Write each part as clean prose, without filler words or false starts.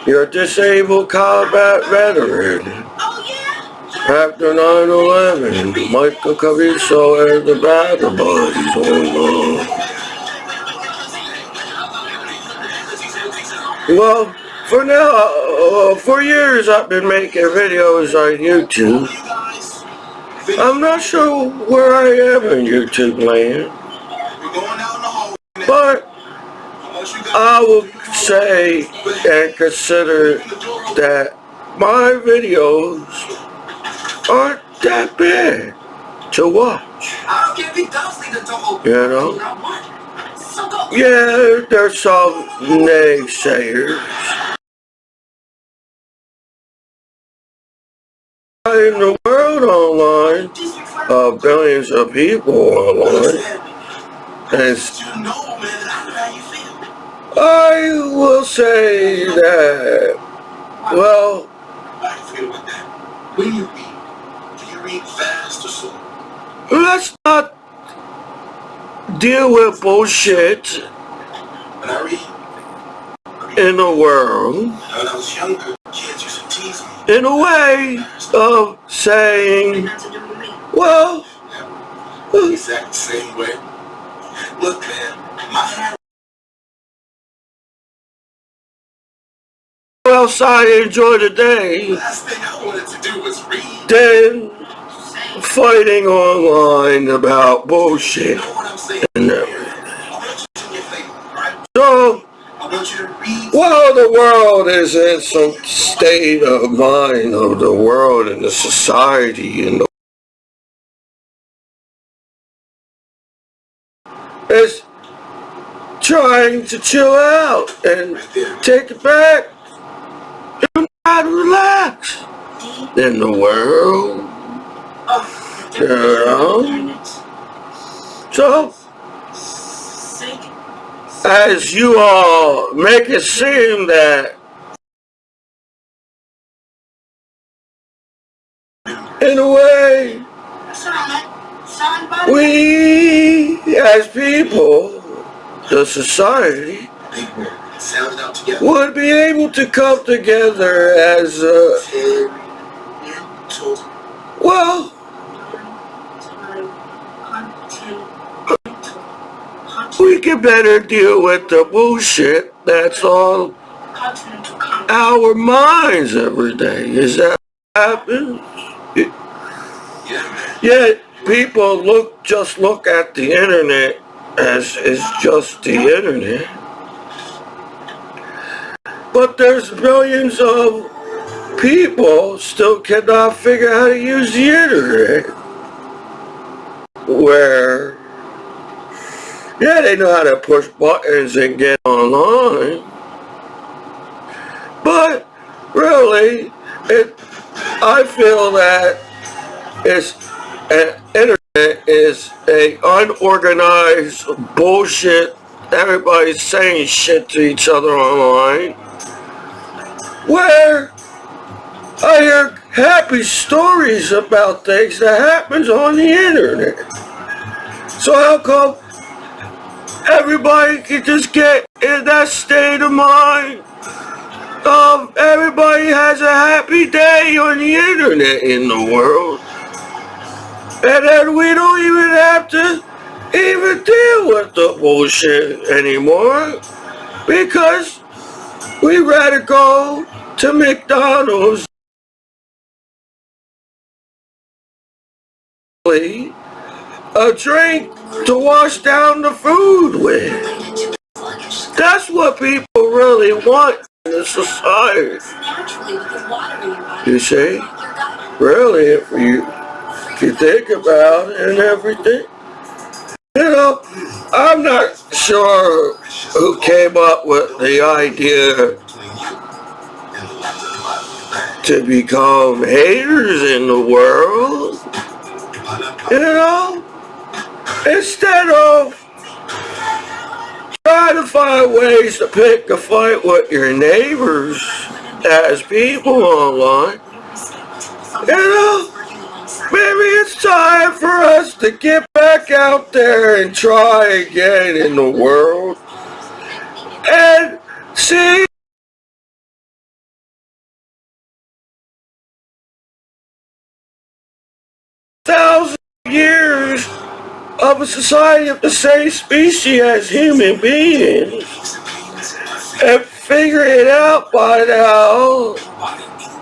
You're a disabled combat veteran. After 9/11, Michael Commiso and the battle buddies on. Well, for now, for years I've been making videos on YouTube. I'm not sure where I am in YouTube land, but I would say and consider that my videos aren't that bad to watch. You know? Yeah, there's some naysayers. In the world online, billions of people online, and I will say that, well, let's not deal with bullshit in the world in a way of saying, well, exact same way. Look, man, go outside and enjoy the day. Last thing I wanted to do was read. Then fighting online about bullshit and everything. So, while the world is in some state of mind of the world and the society and is trying to chill out and take it back and relax in the world. You know? So, as you all make it seem that in a way, we as people, the society, would be able to come together as well, we can better deal with the bullshit that's on our minds every day. Is that what happens? Yet people just look at the internet as it's just the internet. But there's millions of people still cannot figure out how to use the internet. Where, yeah, they know how to push buttons and get online. But really, I feel that internet is a unorganized bullshit. Everybody's saying shit to each other online. Where I hear happy stories about things that happens on the internet. So how come everybody can just get in that state of mind of everybody has a happy day on the internet in the world? And then we don't even have to even deal with the bullshit anymore because we'd rather go to McDonald's a drink to wash down the food with. That's what people really want in the society. You see? Really, if you think about it and everything. You know, I'm not sure who came up with the idea to become haters in the world. You know, instead of trying to find ways to pick a fight with your neighbors as people online, you know, maybe it's time for us to get back out there and try again in the world and see of a society of the same species as human beings and figure it out by now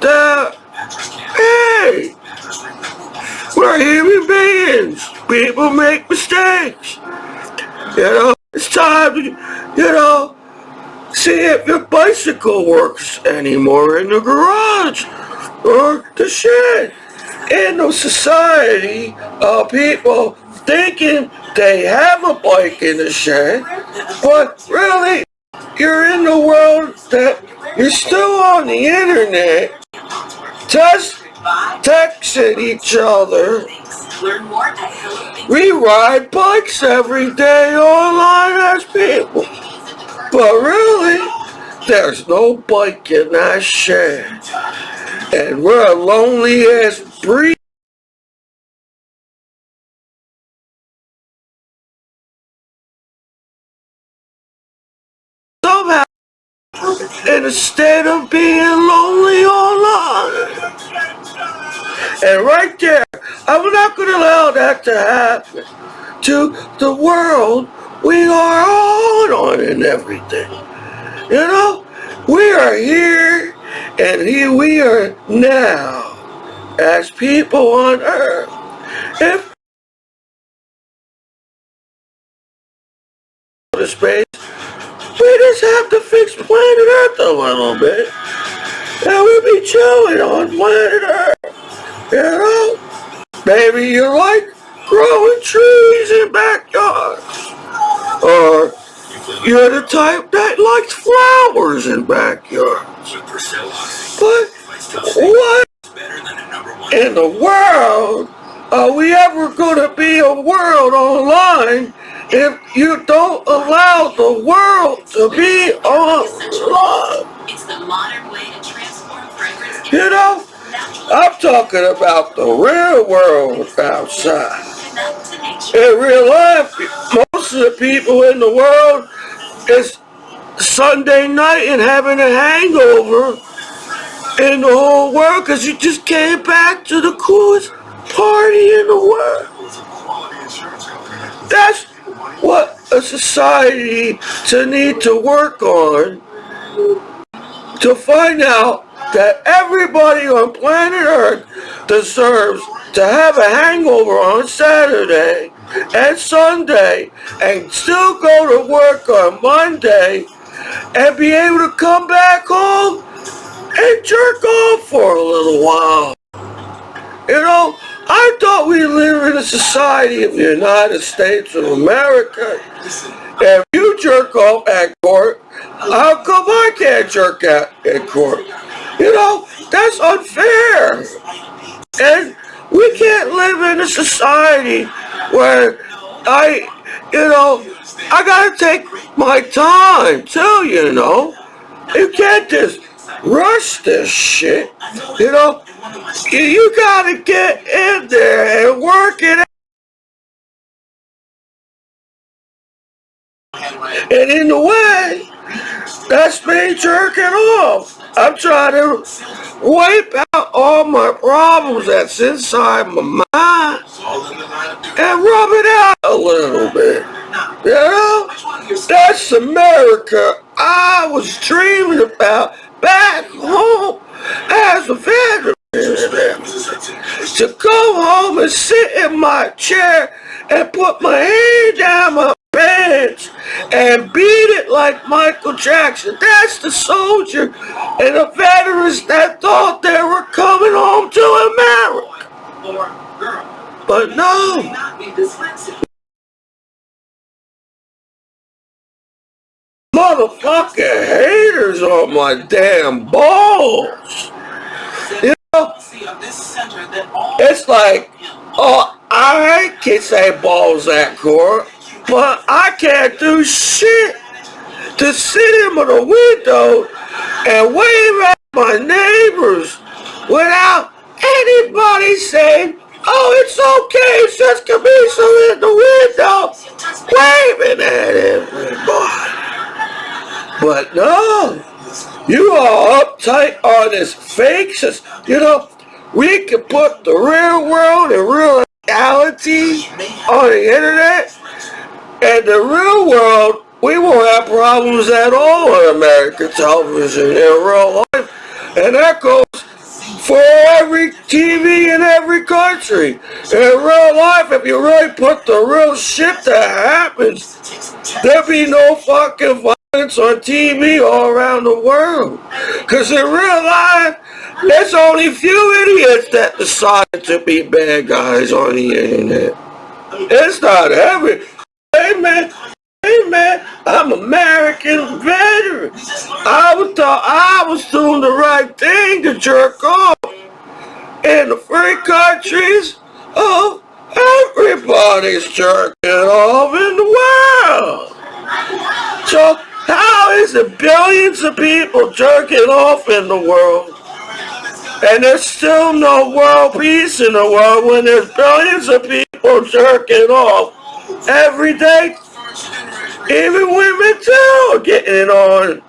that, hey, we're human beings. People make mistakes. It's time to, see if your bicycle works anymore in the garage or the shed. In a society of people thinking they have a bike in the shed, but really you're in the world that you're still on the internet, texting each other. We ride bikes every day online as people, but really there's no bike in that shed, and we're a lonely ass breed. Somehow, instead of being lonely online. And right there, I'm not going to allow that to happen to the world we are on and everything. We are here and here we are now as people on earth. If the space, we just have to fix planet Earth a little bit, and we'll be chilling on planet Earth. Maybe you like growing trees in backyards, or you're the type that likes flowers in backyards. But what in the world are we ever going to be a world online if you don't allow the world to be online? It's the modern way to transform fragrance. I'm talking about the real world outside. In real life, most of the people in the world is Sunday night and having a hangover in the whole world because you just came back to the coolest party in the world. That's what a society to need to work on, to find out that everybody on planet Earth deserves to have a hangover on Saturday and Sunday and still go to work on Monday and be able to come back home and jerk off for a little while. I thought we live in a society of the United States of America. If you jerk off at court, how come I can't jerk at court? That's unfair. And we can't live in a society where I gotta take my time too, You can't just rush this shit, You gotta get in there and work it out. And in the way, that's me jerking off. I'm trying to wipe out all my problems that's inside my mind and rub it out a little bit. That's America I was dreaming about back home as a veteran. To go home and sit in my chair and put my hand down my pants and beat it like Michael Jackson. That's the soldier and the veterans that thought they were coming home to America. But no. Motherfucking haters on my damn balls. It's like, I can say balls at court, but I can't do shit to sit in the window and wave at my neighbors without anybody saying, oh, it's okay, it's just Commiso in the window, waving at everybody. But no, you are uptight on this fake system. We can put the real world in real reality on the internet, and the real world, we won't have problems at all on American television in real life. And that goes for every TV in every country. In real life, if you really put the real shit that happens, there'd be no fucking violence on TV all around the world. Because in real life, there's only few idiots that decide to be bad guys on the internet. It's not every. Hey man, I'm American veteran. I was doing the right thing to jerk off. In the free countries, oh, everybody's jerking off in the world. So how is it billions of people jerking off in the world, and there's still no world peace in the world when there's billions of people jerking off every day? Even women too are getting it on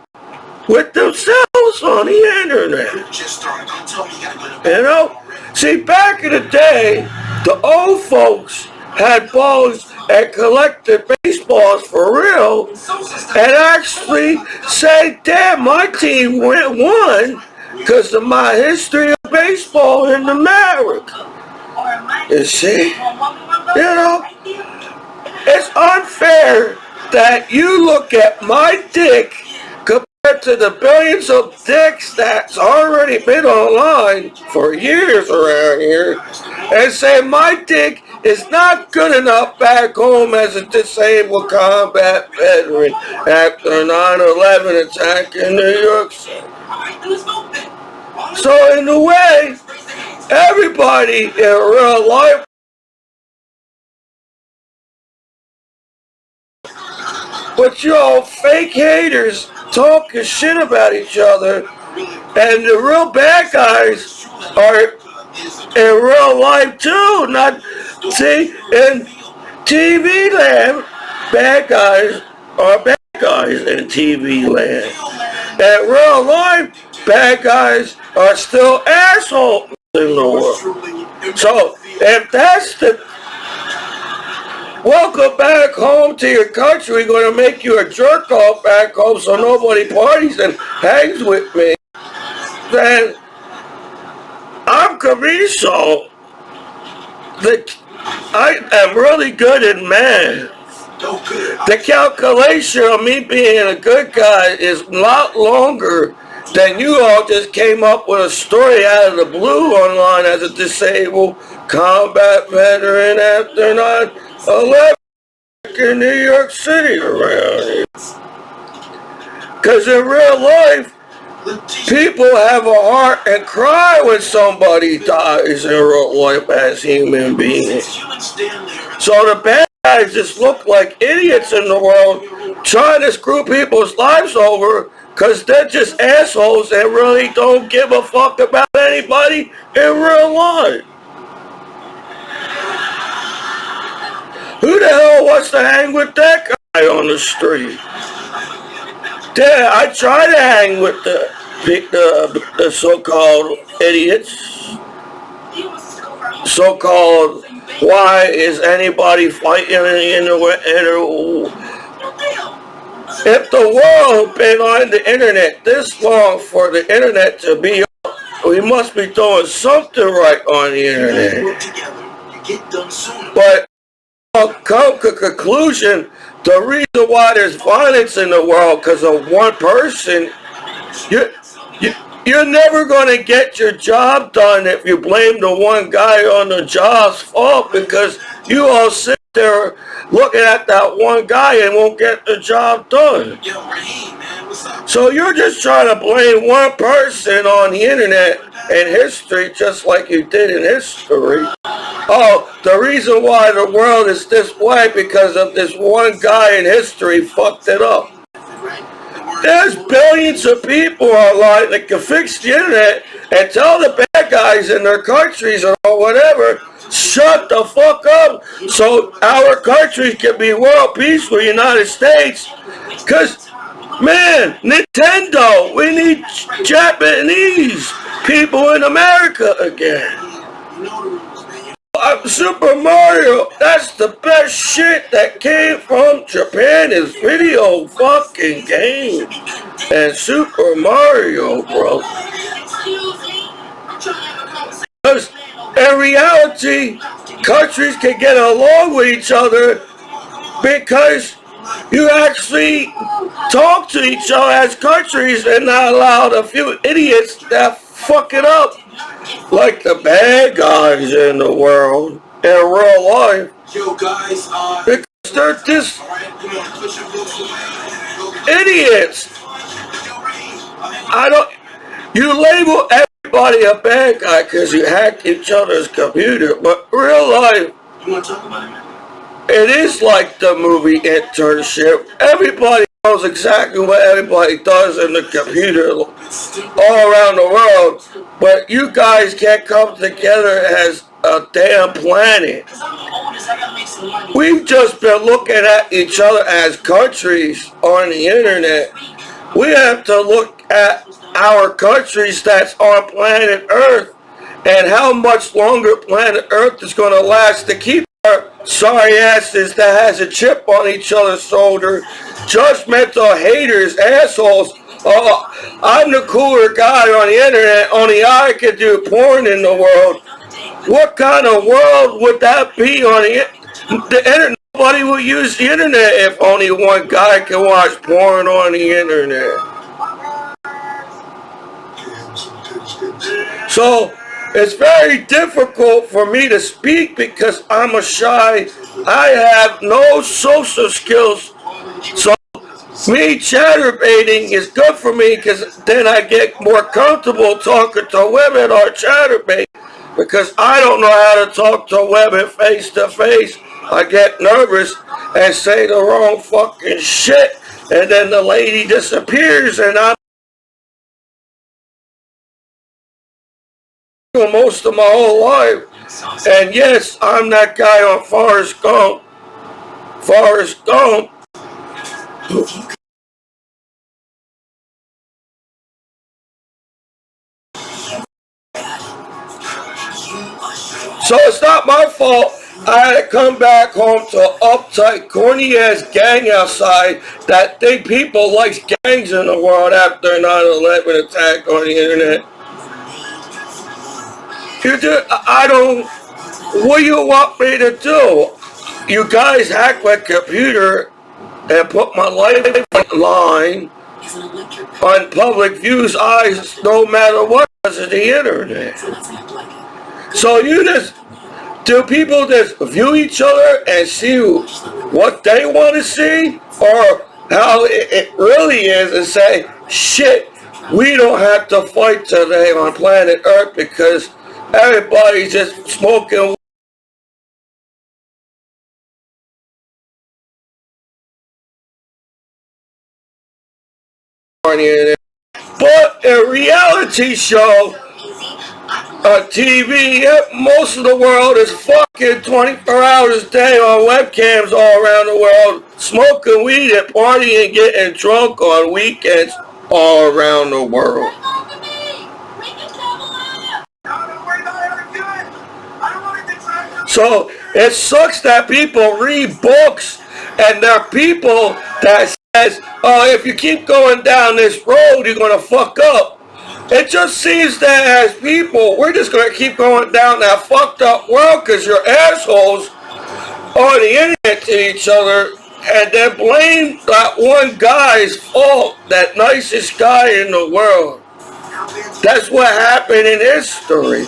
with themselves on the internet. You know? See, back in the day, the old folks had balls and collected baseballs for real and actually say, damn, my team won because of my history of baseball in America. You see? You know? It's unfair that you look at my dick compared to the billions of dicks that's already been online for years around here and say my dick is not good enough back home as a disabled combat veteran after 9/11 attack in New York City. So in a way, everybody in real life, but you all fake haters talking shit about each other, and the real bad guys are in real life too. Not see in TV land, bad guys are bad guys in TV land. In real life, bad guys are still assholes in the world. So if that's the welcome back home to your country, we're going to make you a jerk off back home so nobody parties and hangs with me, then I'm Commiso. I am really good at math. The calculation of me being a good guy is a lot longer than you all just came up with a story out of the blue online as a disabled combat veteran after 9/11 in New York City around here. Because in real life, people have a heart and cry when somebody dies in real life as human beings. So the bad guys just look like idiots in the world trying to screw people's lives over because they're just assholes and really don't give a fuck about anybody in real life. Who the hell wants to hang with that guy on the street? Yeah, I try to hang with the so-called idiots. So-called, why is anybody fighting in the if the world been on the internet this long for the internet to be up, we must be doing something right on the internet. But I'll come to conclusion, the reason why there's violence in the world because of one person, you're never going to get your job done if you blame the one guy on the job's fault, because you all sit there looking at that one guy and won't get the job done. So you're just trying to blame one person on the internet and history just like you did in history. Oh, the reason why the world is this way because of this one guy in history fucked it up. There's billions of people online that can fix the internet and tell the bad guys in their countries or whatever, shut the fuck up so our countries can be world peace for the United States. Because, man, Nintendo, we need Japanese people in America again. Super Mario, that's the best shit that came from Japan is video fucking games. And Super Mario, bro. Because in reality, countries can get along with each other because you actually talk to each other as countries and not allow the few idiots that fuck it up, like the bad guys in the world in real life. Because they're just idiots. You label everybody a bad guy because you hacked each other's computer, but real life, it is like the movie Internship. Everybody knows exactly what everybody does in the computer all around the world, but you guys can't come together as a damn planet. We've just been looking at each other as countries on the internet. We have to look at our countries that's on planet Earth and how much longer planet Earth is going to last to keep our sorry asses that has a chip on each other's shoulder, judgmental haters, assholes. Oh, I'm the cooler guy on the internet, only I can do porn in the world. What kind of world would that be on the internet? Nobody will use the internet if only one guy can watch porn on the internet. So it's very difficult for me to speak because I'm a shy. I have no social skills. So me chatterbaiting is good for me because then I get more comfortable talking to women or chatterbait because I don't know how to talk to women face to face. I get nervous and say the wrong fucking shit, and then the lady disappears, and I'm most of my whole life. And yes, I'm that guy on Forrest Gump. Forrest Gump. So it's not my fault I had to come back home to an uptight, corny-ass gang outside that think people like gangs in the world after 9/11 attack on the internet. I don't, what do you want me to do? You guys hack my computer and put my life line on public view's eyes no matter what because of the internet. So do people just view each other and see what they want to see or how it really is and say, shit, we don't have to fight today on planet Earth because everybody's just smoking on the internet. But a reality show on TV, most of the world is fucking 24 hours a day on webcams all around the world, smoking weed and partying and getting drunk on weekends all around the world. So it sucks that people read books and there are people that says, oh, if you keep going down this road, you're going to fuck up. It just seems that as people, we're just going to keep going down that fucked up world because you're assholes on the internet to each other and then blame that one guy's fault, that nicest guy in the world. That's what happened in history.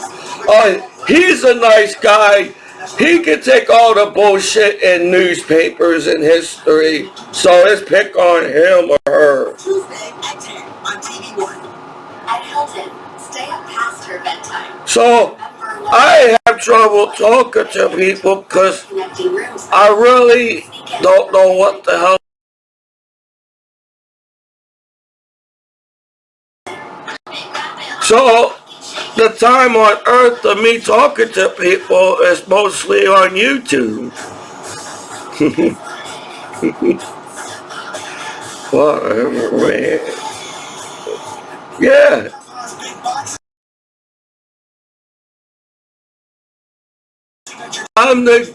He's a nice guy. He can take all the bullshit in newspapers and history. So let's pick on him or her. So I have trouble talking to people because I really don't know what the hell. So the time on earth of me talking to people is mostly on YouTube. Whatever, man. Yeah. I'm the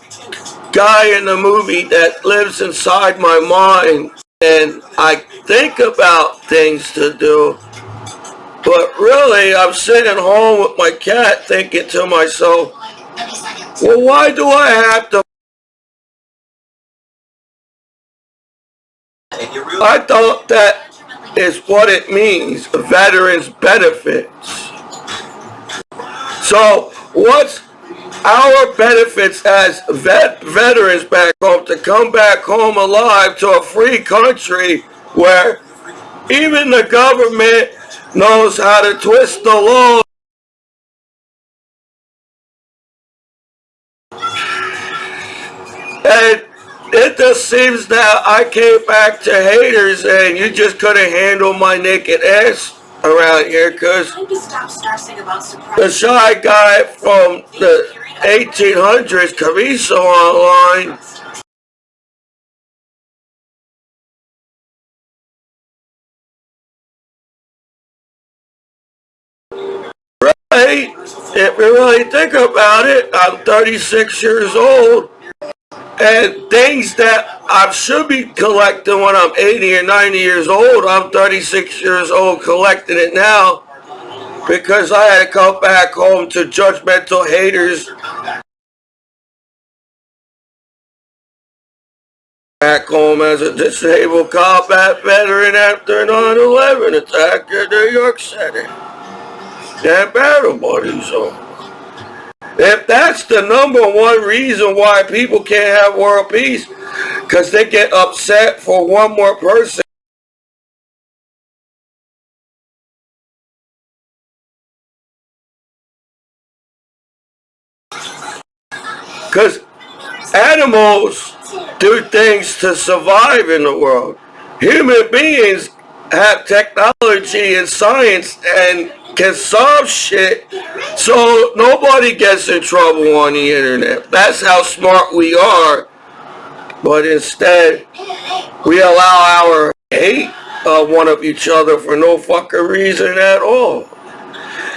guy in the movie that lives inside my mind and I think about things to do. But really, I'm sitting home with my cat thinking to myself, well, why do I have to? I thought that is what it means, veterans benefits. So, what's our benefits as veterans back home to come back home alive to a free country where even the government knows how to twist the law? And it just seems that I came back to haters and you just couldn't handle my naked ass around here because the shy guy from the 1800s, Commiso online, right? If you really think about it, I'm 36 years old. And things that I should be collecting when I'm 80 or 90 years old, I'm 36 years old collecting it now because I had to come back home to judgmental haters back home as a disabled combat veteran after 9/11 attack in New York City. That battle buddies on. If that's the number one reason why people can't have world peace, because they get upset for one more person. Because animals do things to survive in the world. Human beings have technology and science and can solve shit so nobody gets in trouble on the internet. That's how smart we are. But instead, we allow our hate of one of each other for no fucking reason at all.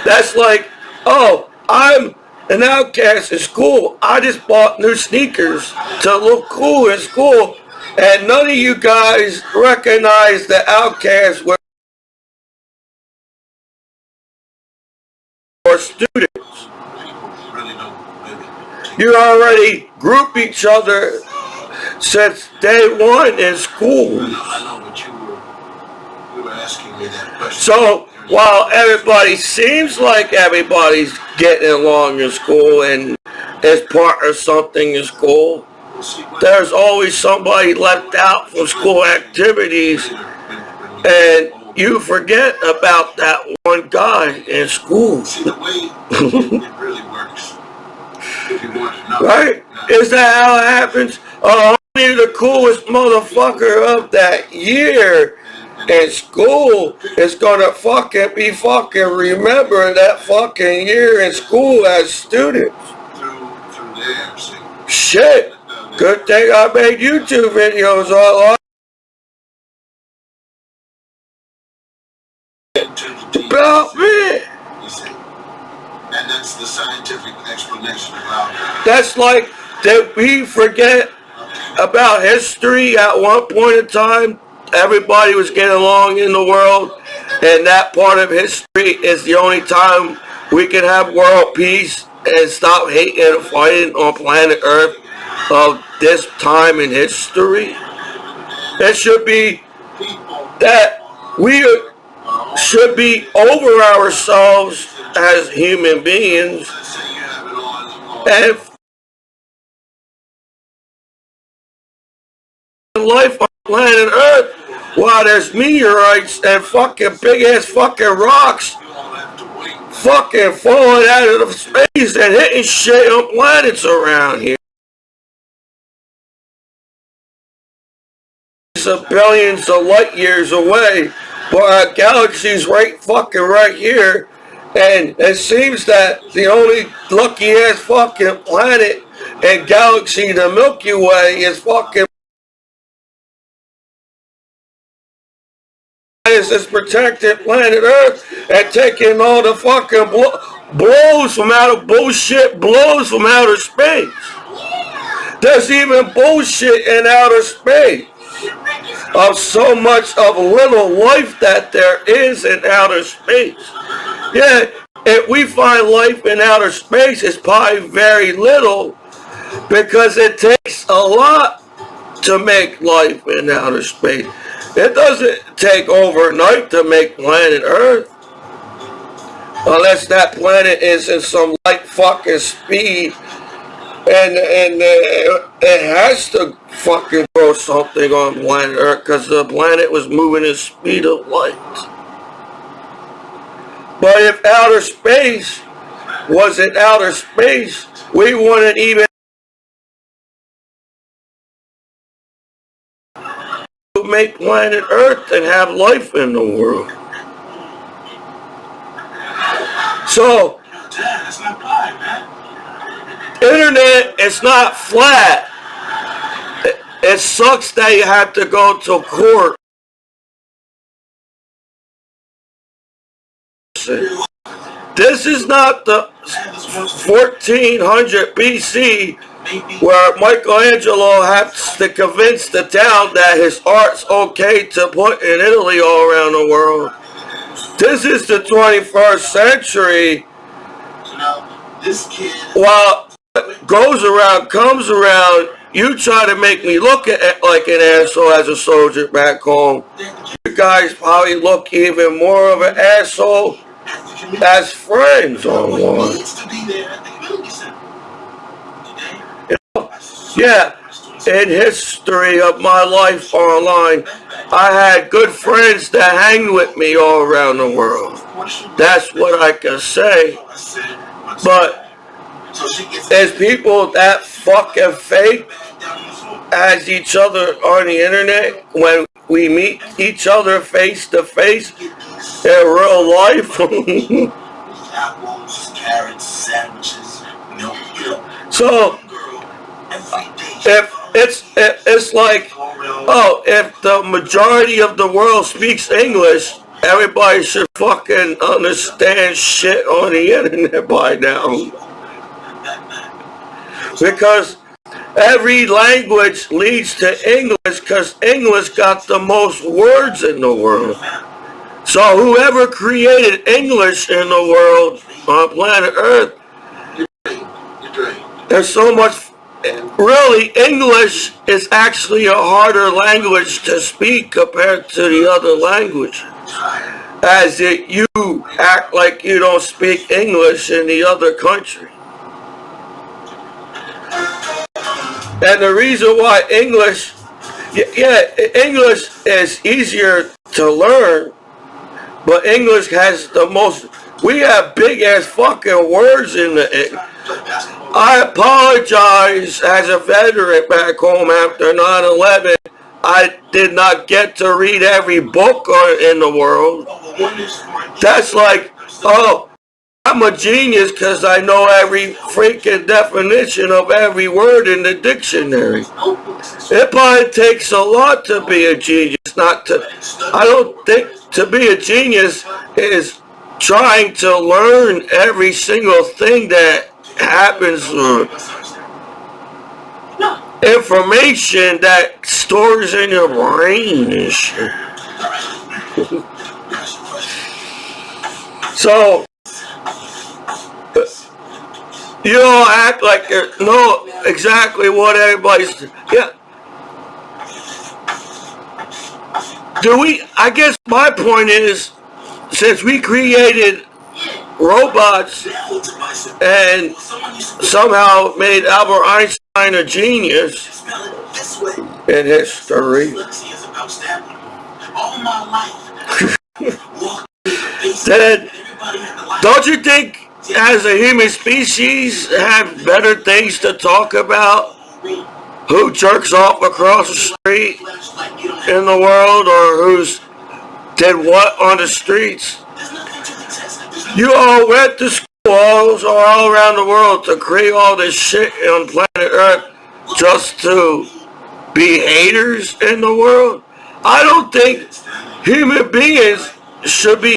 That's like, oh, I'm an outcast in school. I just bought new sneakers to look cool in school. And none of you guys recognize the outcast or students. You already group each other since day one in school. So while everybody seems like everybody's getting along in school and is part of something in school, there's always somebody left out from school activities and you forget about that one guy in school. Right? Is that how it happens? Only the coolest motherfucker of that year in school is gonna fucking be fucking remembering that fucking year in school as students. Shit. Good thing I made YouTube videos online. About me. And that's the scientific explanation about it. That's like that we forget about history. At one point in time, everybody was getting along in the world, and that part of history is the only time we can have world peace and stop hating and fighting on planet Earth of this time in history. It should be that we should be over ourselves as human beings and life on planet Earth while there's meteorites and fucking big ass fucking rocks fucking falling out of space and hitting shit on planets around here. Of billions of light years away, but our galaxy's right here, and it seems that the only lucky ass fucking planet and galaxy, the Milky Way, is fucking is this protected planet Earth and taking all the fucking blows from outer bullshit, blows from outer space. There's even bullshit in outer space of so much of little life that there is in outer space. Yeah, if we find life in outer space, it's probably very little because it takes a lot to make life in outer space. It doesn't take overnight to make planet Earth. Unless that planet is in some light fucking speed and it has to fucking throw something on planet Earth because the planet was moving at the speed of light. But if outer space was in outer space, we wouldn't even make planet Earth and have life in the world. So, internet is not flat. It sucks that you have to go to court. This is not the 1400 BC where Michelangelo has to convince the town that his art's okay to put in Italy all around the world. This is the 21st century. While what goes around comes around, you try to make me look at like an asshole as a soldier back home. You guys probably look even more of an asshole as friends online. Yeah, in history of my life online, I had good friends that hang with me all around the world. That's what I can say. But as people that fucking fake as each other on the internet when we meet each other face to face in real life. So if it's like, oh, if the majority of the world speaks English, everybody should fucking understand shit on the internet by now. Because every language leads to English because English got the most words in the world. So whoever created English in the world on planet Earth, there's so much. Really, English is actually a harder language to speak compared to the other languages. As you act like you don't speak English in the other country. And the reason why English is easier to learn, but English has the most, we have big ass fucking words in the, I apologize as a veteran back home after 9/11. I did not get to read every book in the world. That's like, oh, I'm a genius because I know every freaking definition of every word in the dictionary. It probably takes a lot to be a genius, I don't think to be a genius is trying to learn every single thing that happens, information that stores in your brain and shit. So, you don't act like you know exactly what everybody's, yeah. I guess my point is, since we created robots and somehow made Albert Einstein a genius in history, then don't you think as a human species have better things to talk about? Who jerks off across the street in the world, or who's did what on the streets? You all went to school all around the world to create all this shit on planet Earth just to be haters in the world? I don't think human beings should be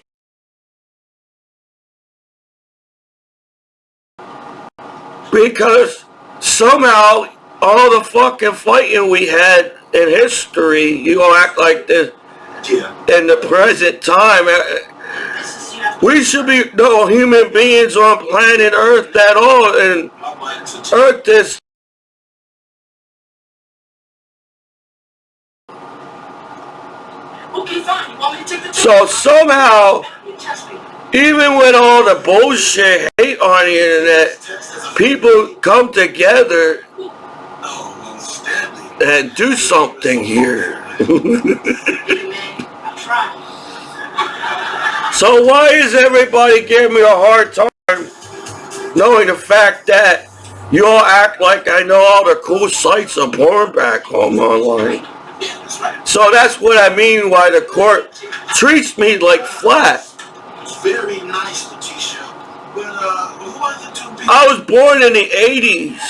Because somehow all the fucking fighting we had in history, you gonna act like this in the present time. We should be no human beings on planet Earth at all, and Earth is. So somehow, even with all the bullshit hate on the internet, people come together and do something here. So why is everybody giving me a hard time knowing the fact that you all act like I know all the cool sites of porn back home online? So that's what I mean why the court treats me like flat. Very nice, Letitia. But who are the two people? I was born in the 80s.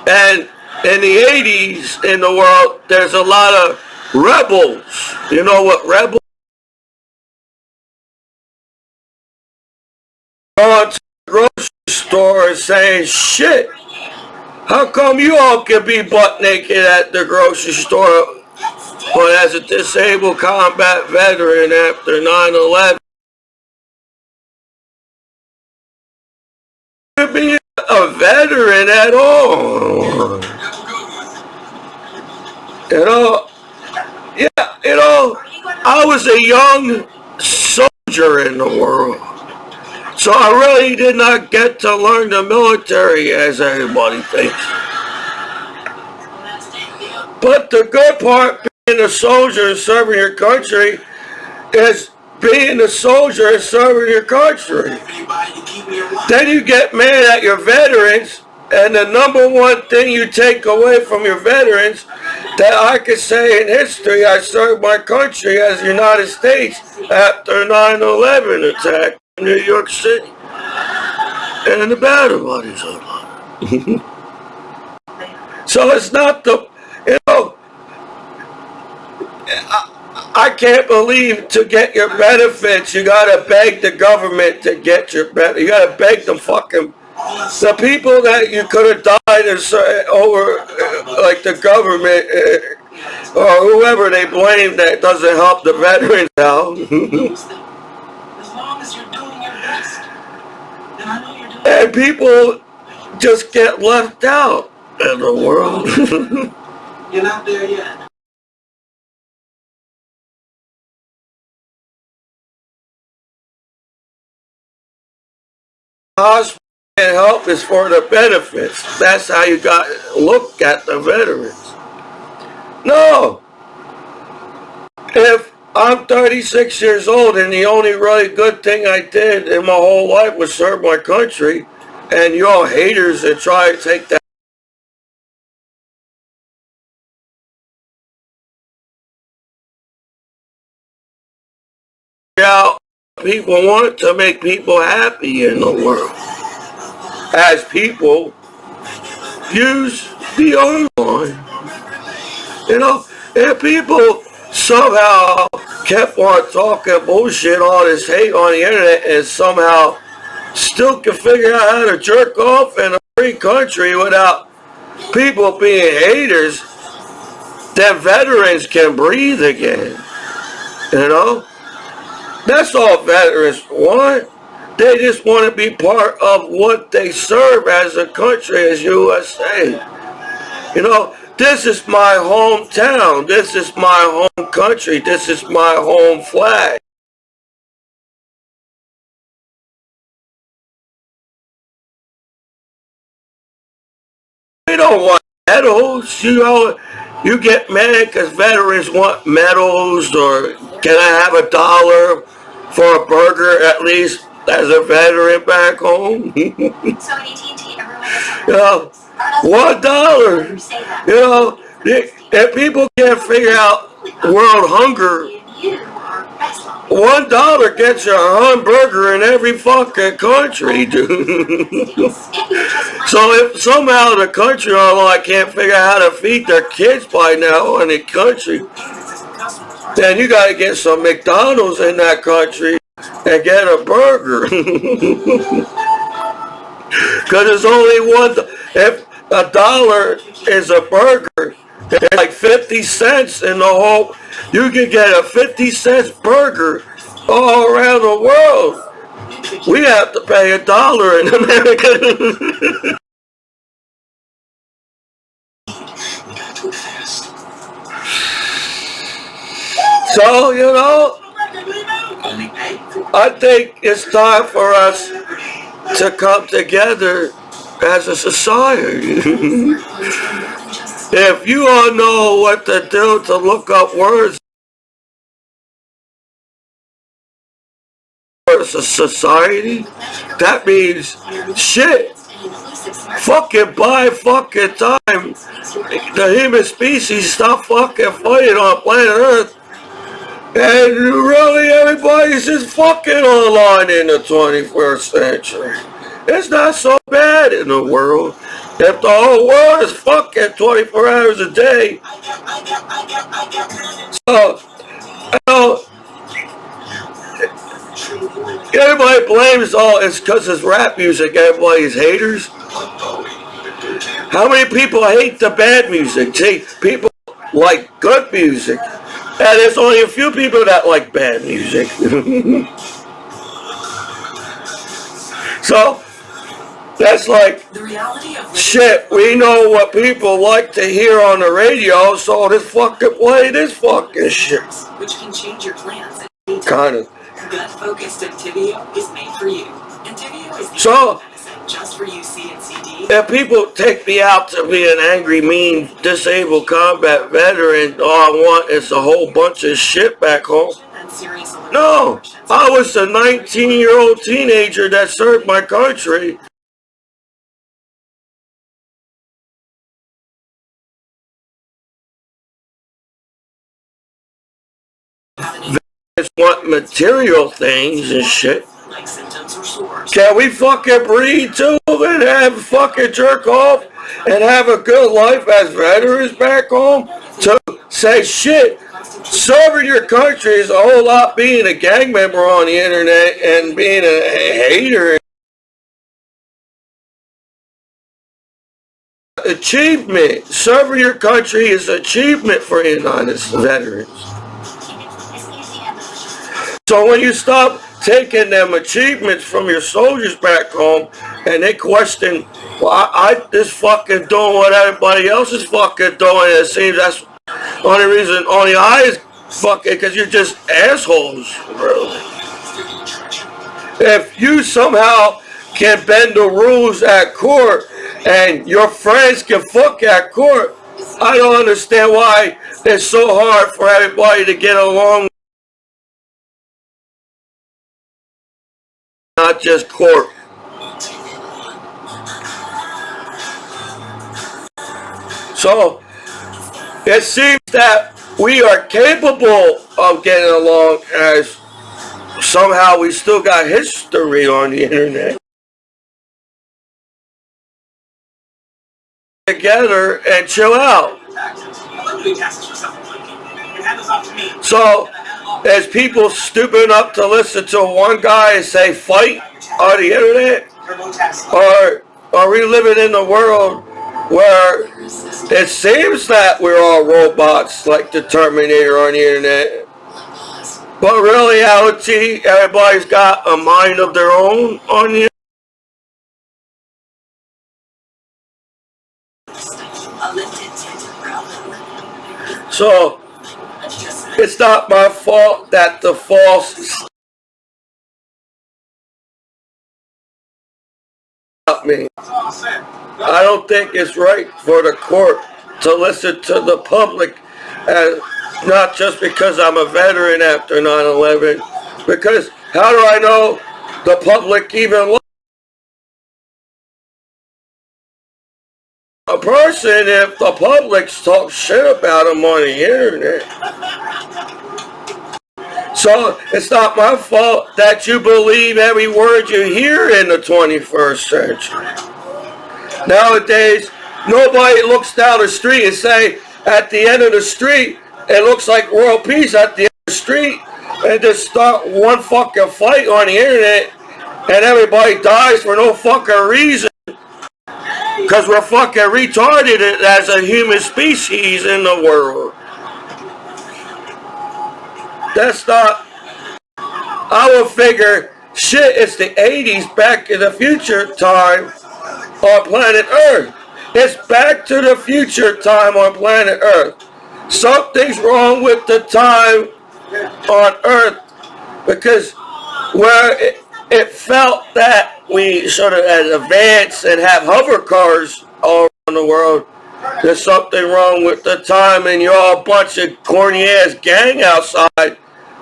And in the 80s in the world, there's a lot of rebels. You know what rebels? Going to the grocery store and saying, shit, how come you all can be butt naked at the grocery store, but as a disabled combat veteran after 9/11, you be a veteran at all? I was a young soldier in the world. So I really did not get to learn the military as everybody thinks. But the good part being a soldier and serving your country is being a soldier and serving your country. Then you get mad at your veterans, and the number one thing you take away from your veterans that I could say in history, I served my country as the United States after 9/11 attack. New York City, and the battle bodies are So it's not the, I can't believe to get your benefits, you gotta beg the government to get your benefits. You gotta beg the people that you could have died over, like the government or whoever they blame that doesn't help the veterans out. And people just get left out in the world. You're not there yet. Hospital and help is for the benefits. That's how you got to look at the veterans. No. If I'm 36 years old and the only really good thing I did in my whole life was serve my country, and you all haters that try to take that out, people want to make people happy in the world. As people use the online. And people somehow kept on talking bullshit, all this hate on the internet, and somehow still can figure out how to jerk off in a free country without people being haters, then veterans can breathe again. That's all veterans want. They just want to be part of what they serve as a country, as USA. This is my hometown. This is my home country. This is my home flag. We don't want medals. You get mad because veterans want medals, or can I have $1 for a burger at least as a veteran back home? $1. If people can't figure out world hunger, $1 gets you a hamburger in every fucking country, dude. So if somehow the country online can't figure out how to feed their kids by now in the country, then you gotta get some McDonald's in that country and get a burger. Because there's only one. If $1 is a burger, it's like 50 cents in the whole. You can get a 50-cent burger all around the world. We have to pay $1 in America. So, I think it's time for us to come together as a society. If you all know what to do to look up words as a society, that means shit. Fucking by fucking time, the human species stop fucking fighting on planet Earth. And really everybody's just fucking online in the 21st century. It's not so bad in the world. If the whole world is fucking 24 hours a day. So, everybody blames it's because it's rap music, everybody's haters. How many people hate the bad music? See, people like good music. And there's only a few people that like bad music. So, that's like, shit, we know what people like to hear on the radio, so let's fucking play this fucking shit. Which can change your plans. Kind of. Gut-focused Entivio is made for you. Entivio is the so, just for UC and CD. If people take me out to be an angry, mean, disabled combat veteran, all I want is a whole bunch of shit back home. No, I was a 19-year-old teenager that served my country. Veterans want material things and shit. Can we fucking breed too and have fucking jerk off and have a good life as veterans back home? To say shit, serving your country is a whole lot being a gang member on the internet and being a hater. Achievement. Serving your country is achievement for United veterans. So when you stop taking them achievements from your soldiers back home and they question, well, I just fucking doing what everybody else is fucking doing, it seems that's the only reason only I is fucking, because you're just assholes, really. If you somehow can bend the rules at court and your friends can fuck at court, I don't understand why it's so hard for everybody to get along. Not just court. So, it seems that we are capable of getting along as somehow we still got history on the internet. Together and chill out. So, as people stupid enough to listen to one guy say fight on the internet? Or are we living in a world where it seems that we're all robots like the Terminator on the internet? But in reality, everybody's got a mind of their own on the internet. So, it's not my fault that the false stop me. I don't think it's right for the court to listen to the public, and not just because I'm a veteran after 9/11, because how do I know the public even loves a person if the public talks shit about him on the internet? So it's not my fault that you believe every word you hear in the 21st century. Nowadays, nobody looks down the street and say, at the end of the street, it looks like world peace at the end of the street, and just start one fucking fight on the internet, and everybody dies for no fucking reason, Because we're fucking retarded as a human species in the world. That's not... I would figure, shit, it's the 80s, back in the future time on planet Earth. It's back to the future time on planet Earth. Something's wrong with the time on Earth, because where it felt that we sort of advance and have hover cars all around the world, there's something wrong with the time, and you're all a bunch of corny ass gang outside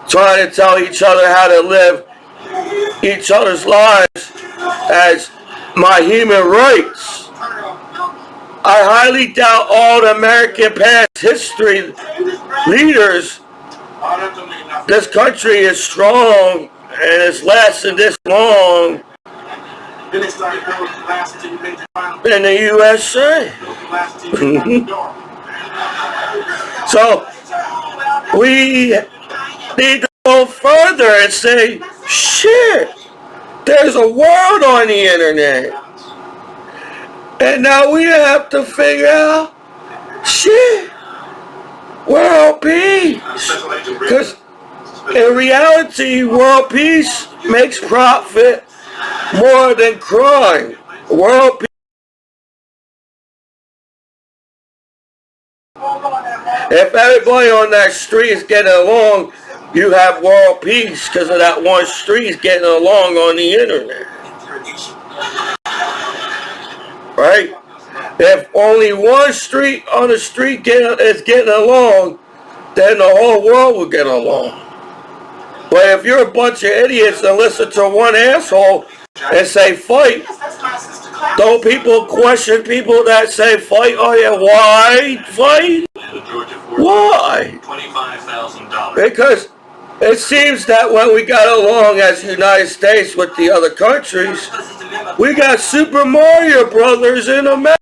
trying to tell each other how to live each other's lives as my human rights. I highly doubt all the American past history leaders. This country is strong and it's lasted this long in the USA. So we need to go further and say, shit, there's a world on the internet. And now we have to figure out, shit, world peace. Because in reality, world peace makes profit more than crime. World peace. If everybody on that street is getting along, you have world peace because of that one street getting along on the internet. Right? If only one street on the street is getting along, then the whole world will get along. But if you're a bunch of idiots and listen to one asshole and say fight, don't people question people that say fight? Oh yeah, why fight? Why? Because it seems that when we got along as the United States with the other countries, we got Super Mario Brothers in America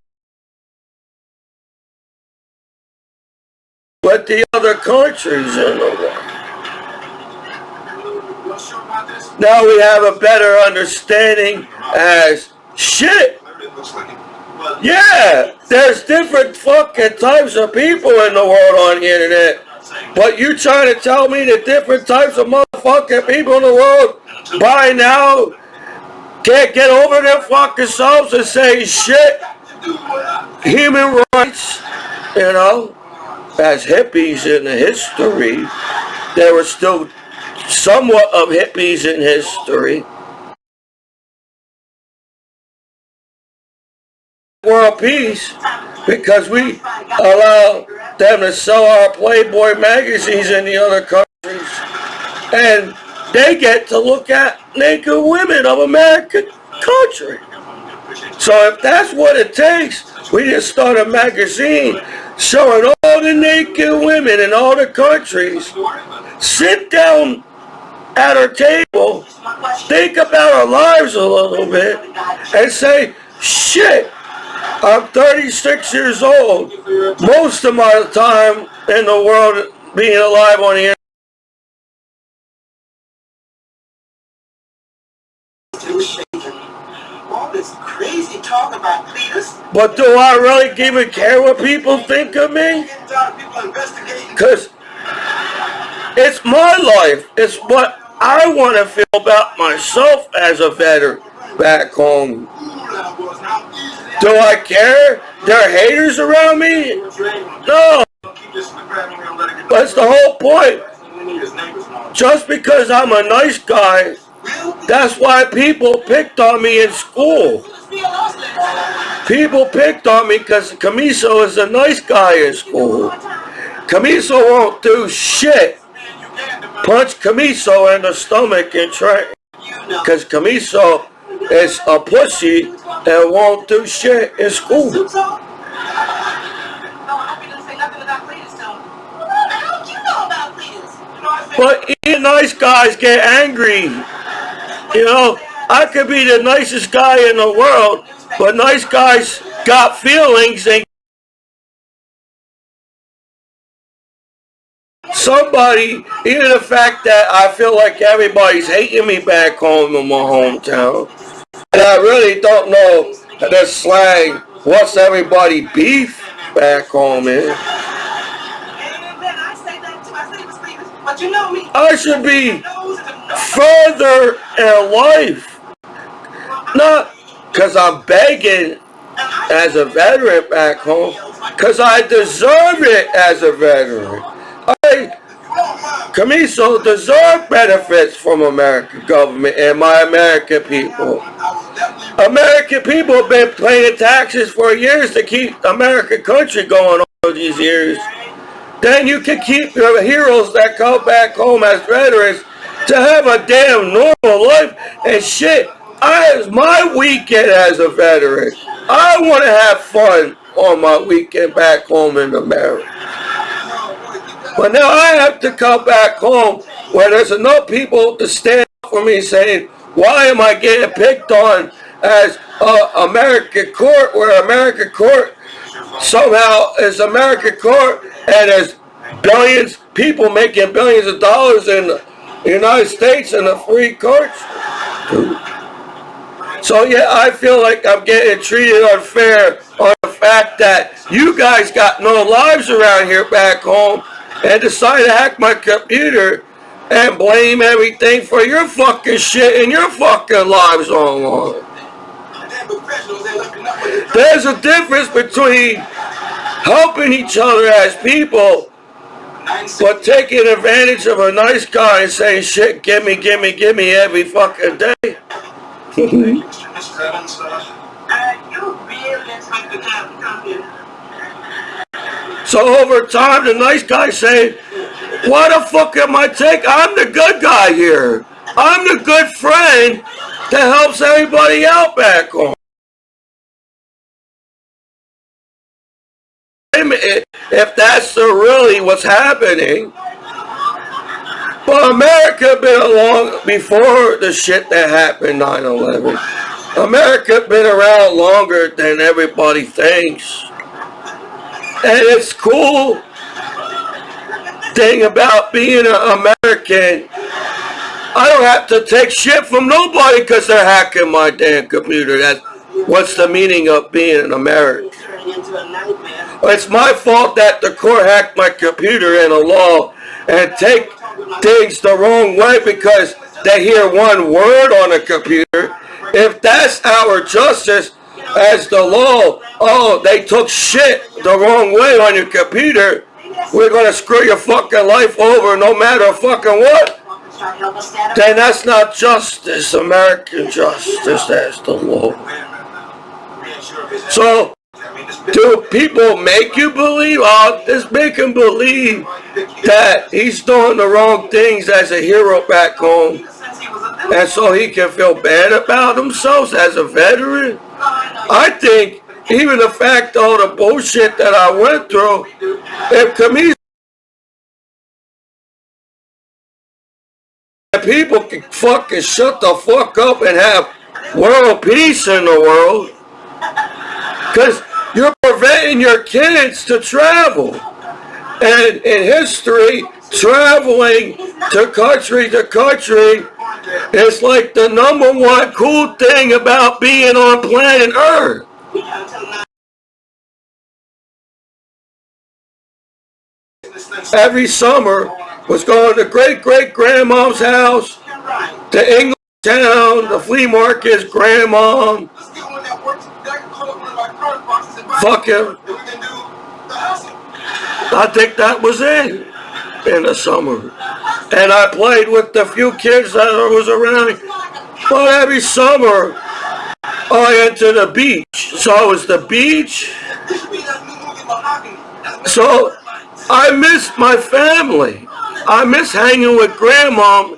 with the other countries in the world. Now we have a better understanding as shit. Yeah, there's different fucking types of people in the world on the internet. But you trying to tell me that different types of motherfucking people in the world by now can't get over their fucking selves and say shit, human rights, you know, as hippies in the history, there were still somewhat of hippies in history. World peace because we allow them to sell our Playboy magazines in the other countries, and they get to look at naked women of American country. So if that's what it takes, we just start a magazine showing all the naked women in all the countries. Sit down at our table, think about our lives a little bit, and say, shit, I'm 36 years old. Most of my time in the world being alive on the internet. All this crazy talk about Cletus. But do I really even care what people think of me? Because it's my life. It's what I want to feel about myself as a veteran back home. Do I care? There are haters around me? No. That's the whole point. Just because I'm a nice guy, that's why people picked on me in school. People picked on me because Commiso is a nice guy in school. Commiso won't do shit. Punch Commiso in the stomach and try. Because Commiso is a pussy and won't do shit in school. But even nice guys get angry. You know, I could be the nicest guy in the world, but nice guys got feelings and somebody, even the fact that I feel like everybody's hating me back home in my hometown, and I really don't know the slang what's everybody beef back home is. But you know me. I should be further in life. Not because I'm begging as a veteran back home, because I deserve it as a veteran. I, Commiso, deserve benefits from American government and my American people. American people have been paying taxes for years to keep American country going all these years. Then you can keep your heroes that come back home as veterans to have a damn normal life and shit. My weekend as a veteran, I want to have fun on my weekend back home in America. But now I have to come back home where there's enough people to stand up for me saying, why am I getting picked on as American court, where American court somehow is American court and there's billions, people making billions of dollars in the United States in the free courts? So yeah, I feel like I'm getting treated unfair on the fact that you guys got no lives around here back home and decide to hack my computer and blame everything for your fucking shit and your fucking lives online. There's a difference between helping each other as people, but taking advantage of a nice guy and saying shit, gimme every fucking day. So over time, the nice guy saying, why the fuck am I taking? I'm the good guy here. I'm the good friend that helps everybody out back home. If that's really what's happening. But America been along before the shit that happened 9/11. America been around longer than everybody thinks. And it's cool thing about being an American, I don't have to take shit from nobody because they're hacking my damn computer. That's what's the meaning of being an American. It's my fault that the court hacked my computer in a law and take things the wrong way because they hear one word on a computer. If that's our justice as the law, oh, they took shit the wrong way on your computer, we're going to screw your fucking life over no matter fucking what, then that's not justice. American justice, that's the law. So, do people make you believe? Oh, just make him believe that he's doing the wrong things as a hero back home, and so he can feel bad about himself as a veteran? I think even the fact all the bullshit that I went through, if Commiso people can fucking shut the fuck up and have world peace in the world, because you're preventing your kids to travel. And in history, traveling to country is like the number one cool thing about being on planet Earth. Every summer was going to great-great-grandmom's house, to English Town, the flea market's grandmom, fucking, I think that was it in the summer. And I played with the few kids that was around. But every summer, I went to the beach. So it was the beach. So I miss my family. I miss hanging with grandma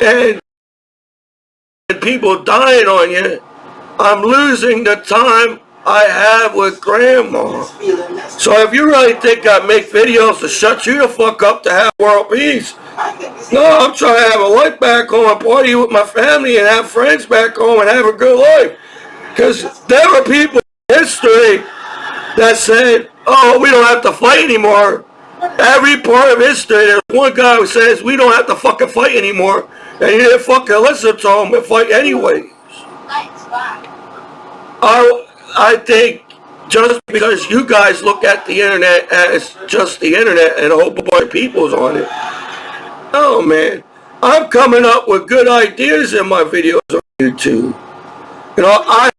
and people dying on you. I'm losing the time I have with grandma. So if you really think I make videos to shut you the fuck up to have world peace, no, I'm trying to have a life back home and party with my family and have friends back home and have a good life. Because there were people in history that said, oh, we don't have to fight anymore. Every part of history, there's one guy who says we don't have to fucking fight anymore. And you didn't fucking listen to him and fight anyways. I think just because you guys look at the internet as just the internet and a whole bunch of people's on it. Oh man, I'm coming up with good ideas in my videos on YouTube. You know,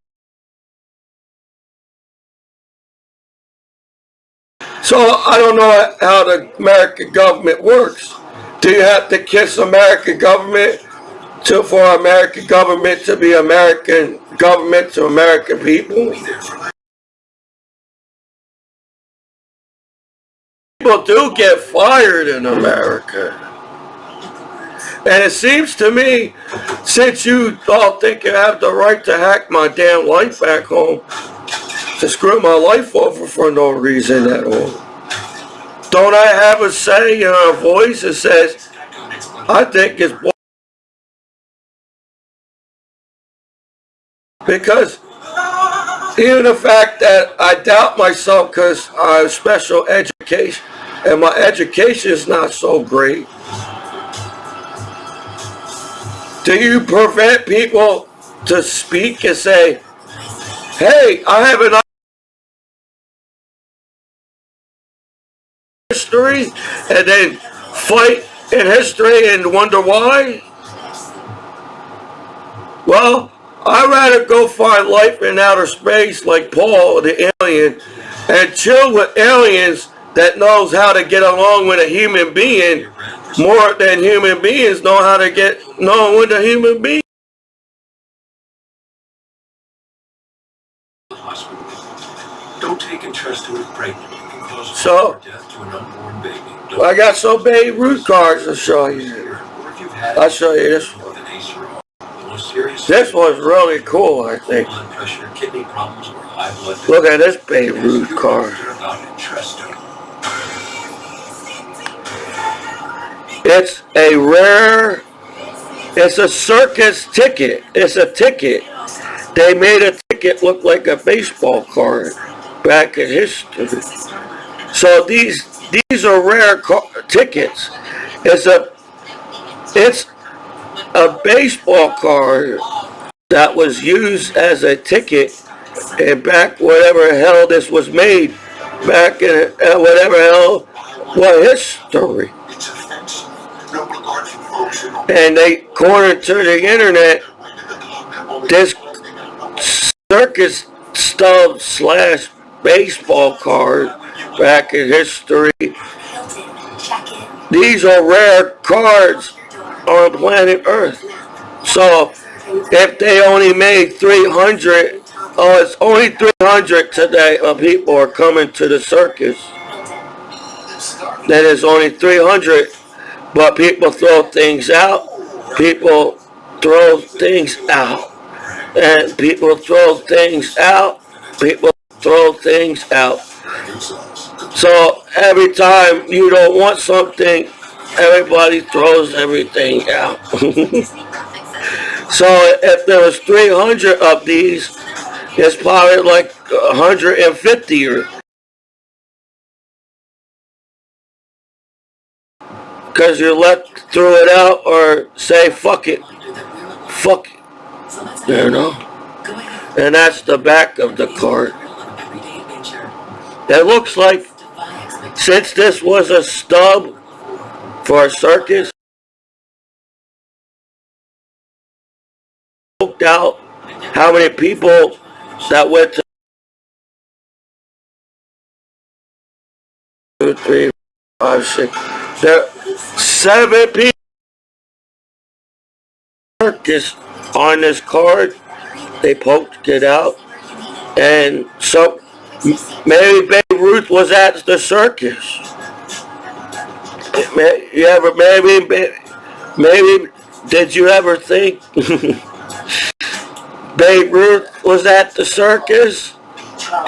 so I don't know how the American government works. Do you have to kiss American government for American government to be American government to American people? People do get fired in America. And it seems to me, since you all think you have the right to hack my damn life back home, to screw my life over for no reason at all, don't I have a say in a voice that says, I think it's bull? Because even the fact that I doubt myself because I have special education and my education is not so great, do you prevent people to speak and say, hey, I have an history, and then fight in history and wonder why? Well, I'd rather go find life in outer space like Paul, the alien, and chill with aliens that knows how to get along with a human being more than human beings know how to get along with a human being. Don't take interest in pregnant. You can cause So, death to an unborn baby. I got some Babe Ruth cards to show you. I'll show you this one. This one's really cool, I think. Look at this Babe Ruth card. It's a rare, it's a circus ticket. It's a ticket. They made a ticket look like a baseball card back in history. So these are rare tickets. It's a baseball card that was used as a ticket and back whatever hell this was made back in whatever hell what history. And they cornered to the internet this circus stub / baseball card back in history. These are rare cards on planet Earth. So if they only made 300, it's only 300 today of people are coming to the circus. Then it's only 300, but people throw things out. People throw things out. And people throw things out. People throw things out. So every time you don't want something, everybody throws everything out. So if there was 300 of these, it's probably like 150 or because you threw it out or say fuck it. Fuck it. You know? And that's the back of the card. It looks like since this was a stub for a circus, booked out how many people that went to 2, 3, 5, 6. There 7 people circus on this card. They poked it out, and so maybe Babe Ruth was at the circus. Maybe did you ever think Babe Ruth was at the circus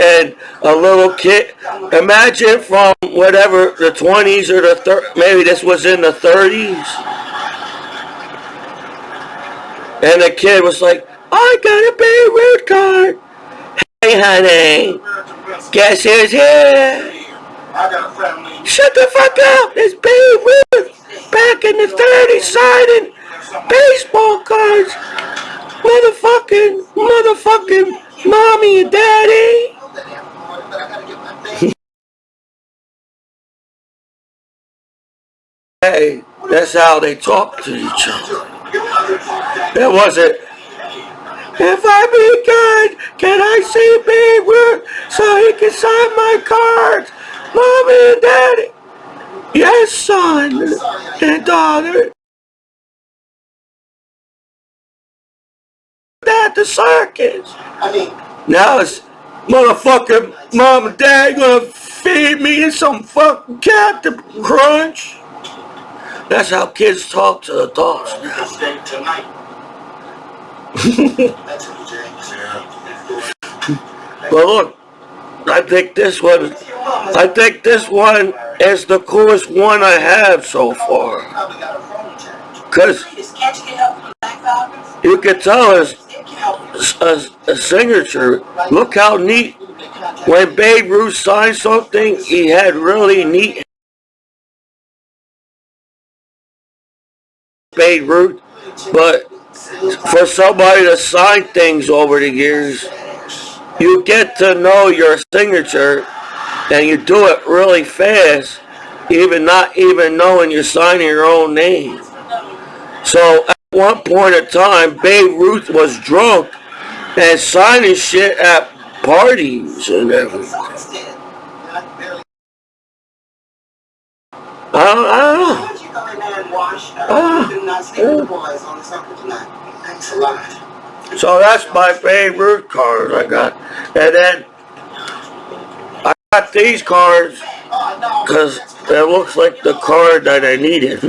and a little kid? Imagine from whatever the 20s or the 30s, maybe this was in the 30s, and the kid was like, I got a Babe Ruth card. Hey honey, guess who's here? Shut the fuck up! It's Babe Ruth back in the 30s signing baseball cards. Motherfucking mommy and daddy. Hey, that's how they talk to each other. It wasn't, if I be good, can I see Babe Ruth so he can sign my cards? Mommy and Daddy. Yes, son and daughter. At the circus. Now it's motherfucking mom and dad gonna feed me some fucking Captain Crunch. That's how kids talk to adults now. But look, I think this one is the coolest one I have so far. Cause you can tell it's a signature. Look how neat. When Babe Ruth signed something, he had really neat Babe Ruth. But for somebody to sign things over the years, you get to know your signature, and you do it really fast, not even knowing you're signing your own name. So at one point in time, Babe Ruth was drunk and signing shit at parties and everything. I don't know. So that's my Babe Ruth cards I got. And then I got these cards because it looks like the card that I needed.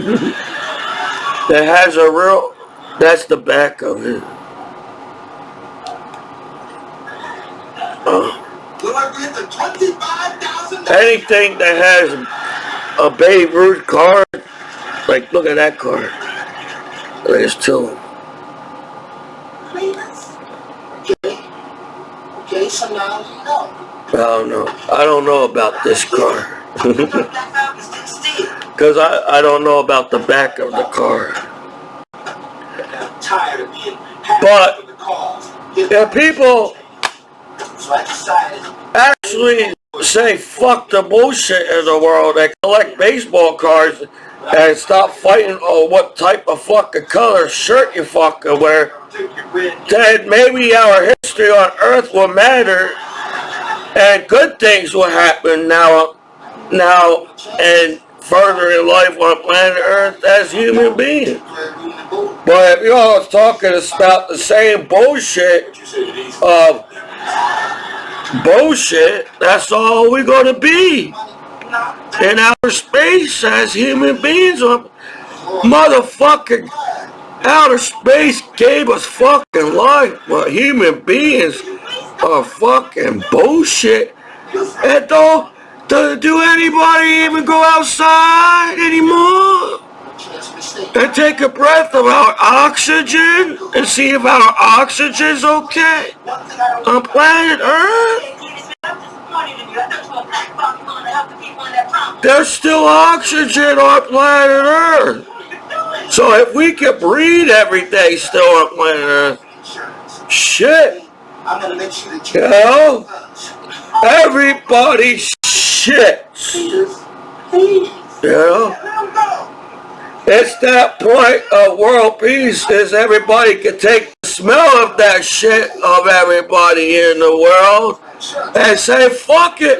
That has a real, that's the back of it. Anything that has a Babe Ruth card, like look at that card. There's two. Okay, so now you know. I don't know about this card. Because I don't know about the back of the card. But if people actually say fuck the bullshit in the world and collect baseball cards and stop fighting on what type of fucking color shirt you fucking wear, then maybe our history on Earth will matter and good things will happen now and further in life on planet Earth as human beings. But if you're all talking about the same bullshit of bullshit, that's all we're going to be in outer space as human beings. Motherfucking outer space gave us fucking life, but human beings are fucking bullshit. And don't do anybody even go outside anymore and take a breath of our oxygen and see if our oxygen's okay on planet Earth? There's still oxygen on planet Earth. So if we can breathe every day still on planet Earth, shit, you know, everybody shits, you know. It's that point of world peace is everybody can take the smell of that shit of everybody in the world and say, fuck it,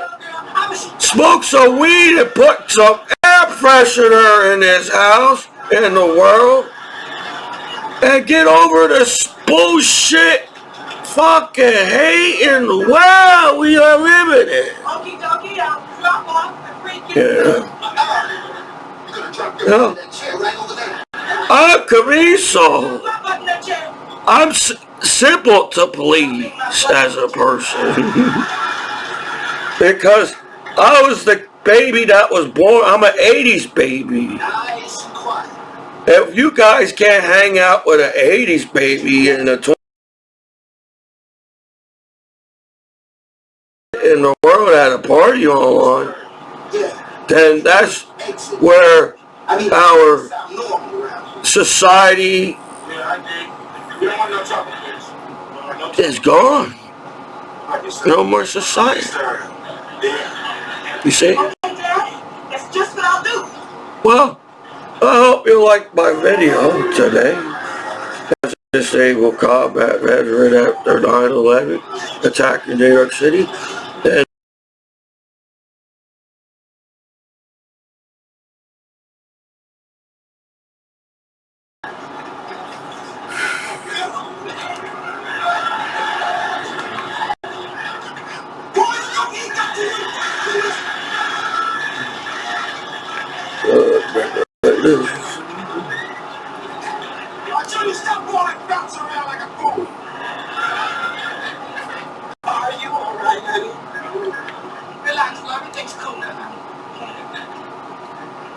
smoke some weed and put some air freshener in his house, in the world, and get over this bullshit fucking hate in the world we are living in. Yeah. Yeah. I'm Commiso. I'm simple to please as a person. Because I was the baby that was born. I'm an 80s baby. If you guys can't hang out with an 80s baby in the world at a party online, then that's where our society is gone. No more society. You see? That's just what I'll do. Well, I hope you liked my video today. Disabled combat veteran after 9/11 attack in New York City. And I tell you, stop walking, bounce around like a